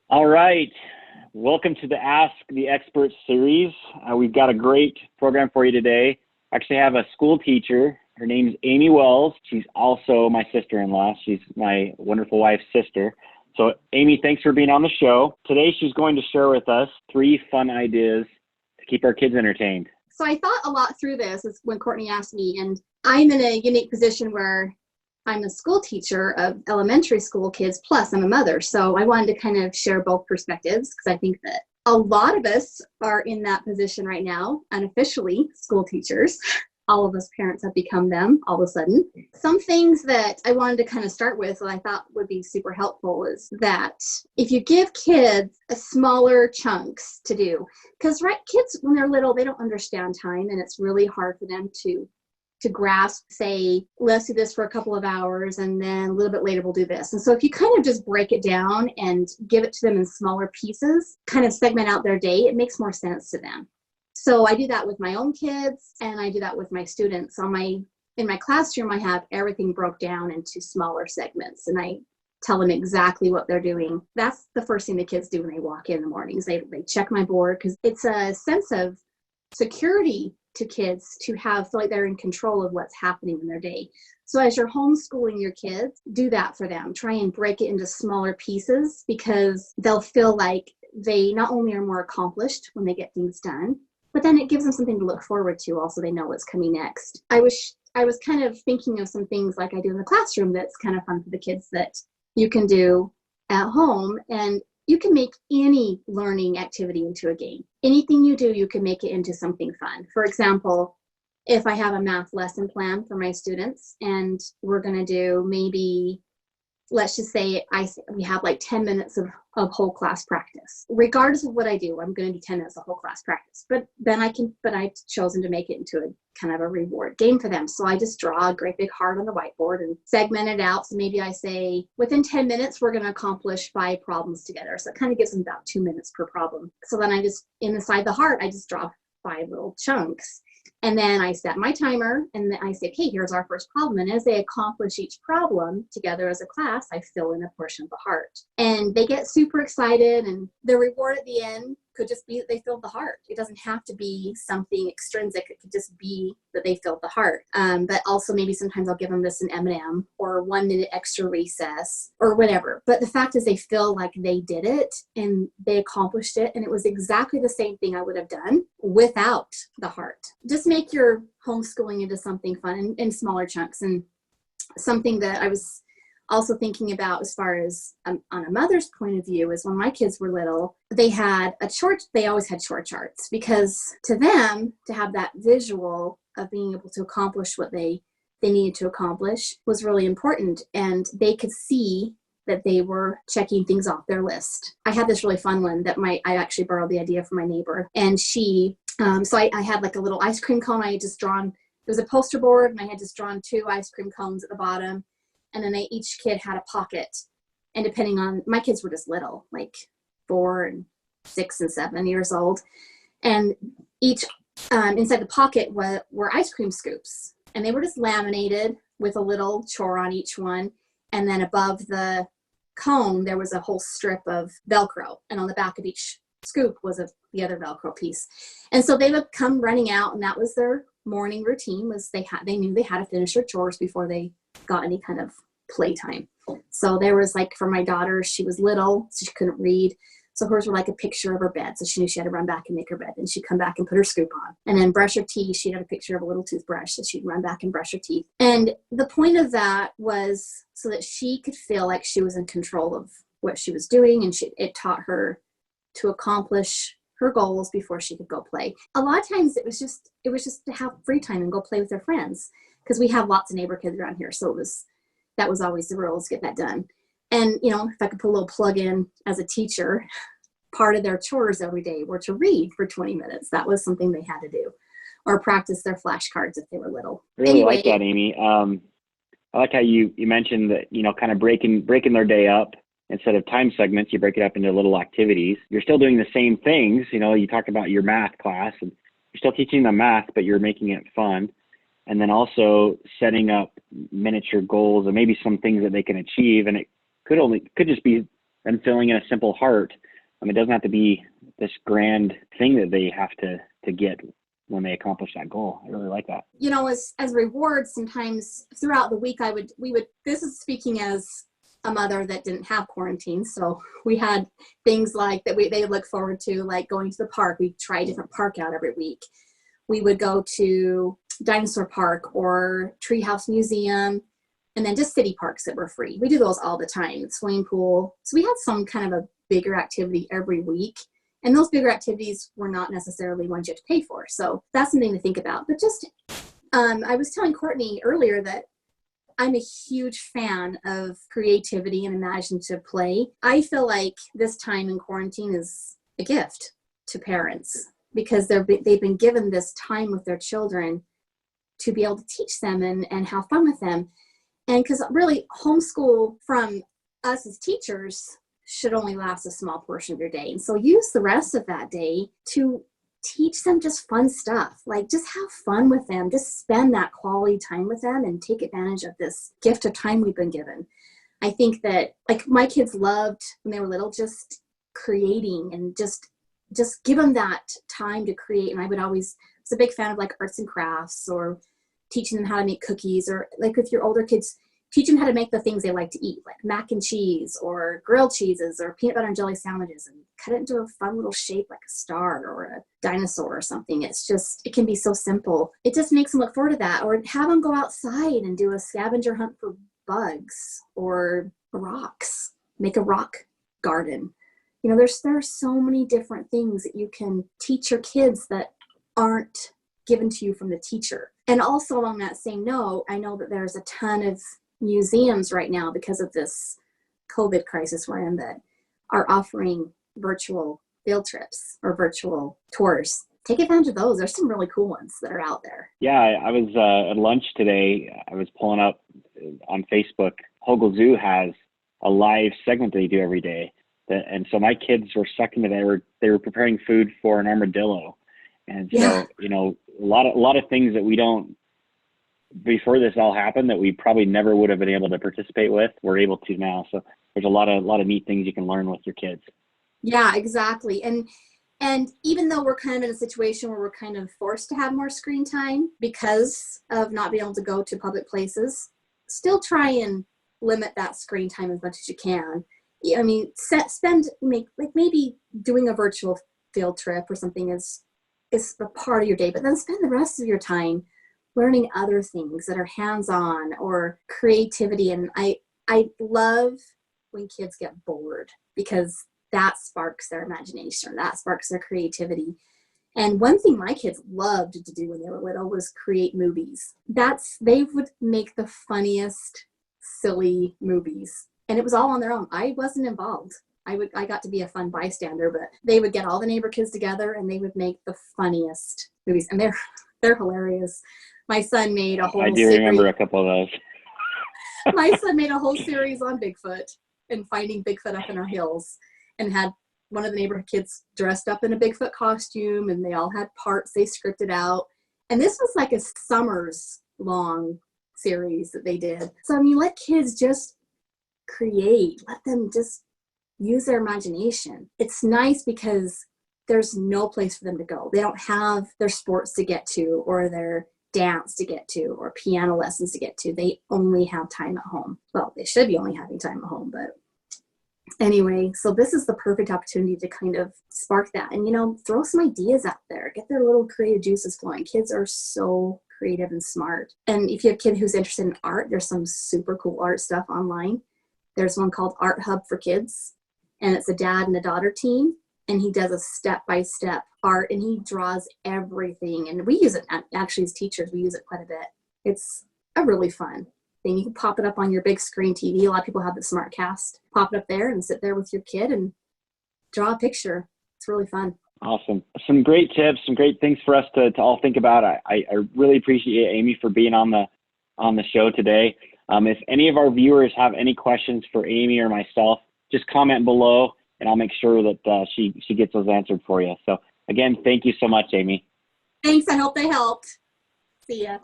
All right. Welcome to the Ask the Expert series. We've got a great program for you today. I actually have a school teacher. Her name's Aimee Wells. She's also my sister-in-law. She's my wonderful wife's sister. So Aimee, thanks for being on the show. Today she's going to share with us 3 fun ideas to keep our kids entertained. So I thought a lot through this is when Courtney asked me, and I'm in a unique position where I'm a school teacher of elementary school kids, plus I'm a mother. So I wanted to kind of share both perspectives because I think that a lot of us are in that position right now, unofficially school teachers. All of us parents have become them all of a sudden. Some things that I wanted to kind of start with that I thought would be super helpful is that if you give kids a smaller chunks to do, because kids when they're little, they don't understand time and it's really hard for them to grasp, say, let's do this for a couple of hours and then a little bit later we'll do this. And so if you kind of just break it down and give it to them in smaller pieces, kind of segment out their day, it makes more sense to them. So I do that with my own kids and I do that with my students. In my classroom, I have everything broke down into smaller segments and I tell them exactly what they're doing. That's the first thing the kids do when they walk in the mornings. They check my board because it's a sense of security to kids to feel like they're in control of what's happening in their day. So as you're homeschooling your kids, do that for them. Try and break it into smaller pieces because they'll feel like they not only are more accomplished when they get things done, but then it gives them something to look forward to. Also, they know what's coming next. I was kind of thinking of some things like I do in the classroom that's kind of fun for the kids that you can do at home, and you can make any learning activity into a game. Anything you do, you can make it into something fun. For example, if I have a math lesson plan for my students and we're going to do maybe, let's just say we have like 10 minutes of whole class practice. Regardless of what I do, I'm going to do 10 minutes of whole class practice. But I've chosen to make it into a kind of a reward game for them. So I just draw a great big heart on the whiteboard and segment it out. So maybe I say within 10 minutes, we're going to accomplish 5 problems together. So it kind of gives them about 2 minutes per problem. So then I just, inside the heart, I just draw 5 little chunks. And then I set my timer and then I say, okay, here's our first problem. And as they accomplish each problem together as a class, I fill in a portion of the heart. And they get super excited, and the reward at the end could just be that they filled the heart. It doesn't have to be something extrinsic. It could just be that they filled the heart. But also maybe sometimes I'll give them this an M&M or 1 minute extra recess or whatever. But the fact is they feel like they did it and they accomplished it. And it was exactly the same thing I would have done without the heart. Just make your homeschooling into something fun in smaller chunks. And something that I was also thinking about as far as on a mother's point of view is when my kids were little, they always had chore charts, because to them, to have that visual of being able to accomplish what they needed to accomplish was really important. And they could see that they were checking things off their list. I had this really fun one that I actually borrowed the idea from my neighbor. And I had like a little ice cream cone I had just drawn. It was a poster board and I had just drawn 2 ice cream cones at the bottom. And then each kid had a pocket. And depending on, my kids were just little, like 4 and 6 and 7 years old. And each, inside the pocket were ice cream scoops. And they were just laminated with a little chore on each one. And then above the cone, there was a whole strip of Velcro. And on the back of each scoop was the other Velcro piece. And so they would come running out, and that was their morning routine, was they knew they had to finish their chores before they got any kind of playtime. So there was, like, for my daughter, she was little, so she couldn't read. So hers were like a picture of her bed. So she knew she had to run back and make her bed. And she'd come back and put her scoop on. And then brush her teeth. She'd have a picture of a little toothbrush. So she'd run back and brush her teeth. And the point of that was so that she could feel like she was in control of what she was doing. And it taught her to accomplish her goals before she could go play. A lot of times it was just to have free time and go play with their friends, because we have lots of neighbor kids around here. So that was always the rules, get that done. And, if I could put a little plug in as a teacher, part of their chores every day were to read for 20 minutes. That was something they had to do, or practice their flashcards if they were little. Really like that, Aimee. I like how you mentioned that, kind of breaking their day up. Instead of time segments, you break it up into little activities. You're still doing the same things. You talked about your math class, and you're still teaching them math, but you're making it fun. And then also setting up miniature goals and maybe some things that they can achieve. And it could just be them filling in a simple heart. It doesn't have to be this grand thing that they have to get when they accomplish that goal. I really like that. As rewards, sometimes throughout the week, this is speaking as a mother that didn't have quarantine. So we had things like that they look forward to, like going to the park. We try a different park out every week. We would go to Dinosaur Park or Treehouse Museum, and then just city parks that were free. We do those all the time, swimming pool. So we had some kind of a bigger activity every week. And those bigger activities were not necessarily ones you have to pay for. So that's something to think about. But just, I was telling Courtney earlier that I'm a huge fan of creativity and imaginative play. I feel like this time in quarantine is a gift to parents because they've been given this time with their children to be able to teach them and have fun with them. And because really homeschool from us as teachers should only last a small portion of your day. And so use the rest of that day to teach them just fun stuff. Like just have fun with them. Just spend that quality time with them and take advantage of this gift of time we've been given. I think that like my kids loved when they were little, just creating and just give them that time to create. And I was a big fan of like arts and crafts or teaching them how to make cookies, or like with your older kids, teach them how to make the things they like to eat, like mac and cheese or grilled cheeses or peanut butter and jelly sandwiches, and cut it into a fun little shape like a star or a dinosaur or something. It can be so simple. It just makes them look forward to that. Or have them go outside and do a scavenger hunt for bugs or rocks, make a rock garden. There are so many different things that you can teach your kids that aren't given to you from the teacher. And also along that same note, I know that there's a ton of museums right now because of this COVID crisis we're in that are offering virtual field trips or virtual tours. Take advantage of those. There's some really cool ones that are out there. Yeah, I was at lunch today. I was pulling up on Facebook. Hogle Zoo has a live segment they do every day. And so my kids were stuck into that. They were preparing food for an armadillo. And so, Yeah. A lot of things that we don't, before this all happened, that we probably never would have been able to participate with, we're able to now. So there's a lot of neat things you can learn with your kids. Yeah, exactly. And even though we're kind of in a situation where we're kind of forced to have more screen time because of not being able to go to public places, still try and limit that screen time as much as you can. I mean, maybe doing a virtual field trip or something is a part of your day, but then spend the rest of your time learning other things that are hands-on or creativity. And I love when kids get bored because that sparks their imagination, that sparks their creativity. And one thing my kids loved to do when they were little was create movies. They would make the funniest, silly movies. And it was all on their own. I wasn't involved. I got to be a fun bystander, but they would get all the neighbor kids together and they would make the funniest movies. And they're hilarious. My son made a whole I do remember a couple of those. My son made a whole series on Bigfoot and finding Bigfoot up in our hills, and had one of the neighborhood kids dressed up in a Bigfoot costume, and they all had parts they scripted out. And this was like a summer's long series that they did. So, I mean, let kids just create. Let them just use their imagination. It's nice because there's no place for them to go. They don't have their sports to get to or their dance to get to or piano lessons to get to. They only have time at home. Well, they should be only having time at home, but anyway, so this is the perfect opportunity to kind of spark that and, throw some ideas out there, get their little creative juices flowing. Kids are so creative and smart. And if you have a kid who's interested in art, there's some super cool art stuff online. There's one called Art Hub for Kids, and it's a dad and a daughter team. And he does a step-by-step art, and he draws everything. And we use it, actually, as teachers, we use it quite a bit. It's a really fun thing. You can pop it up on your big screen TV. A lot of people have the SmartCast. Pop it up there and sit there with your kid and draw a picture. It's really fun. Awesome. Some great tips, some great things for us to all think about. I really appreciate Aimee for being on the show today. If any of our viewers have any questions for Aimee or myself, just comment below, and I'll make sure that she gets those answered for you. So again, thank you so much, Aimee. Thanks. I hope they helped. See ya.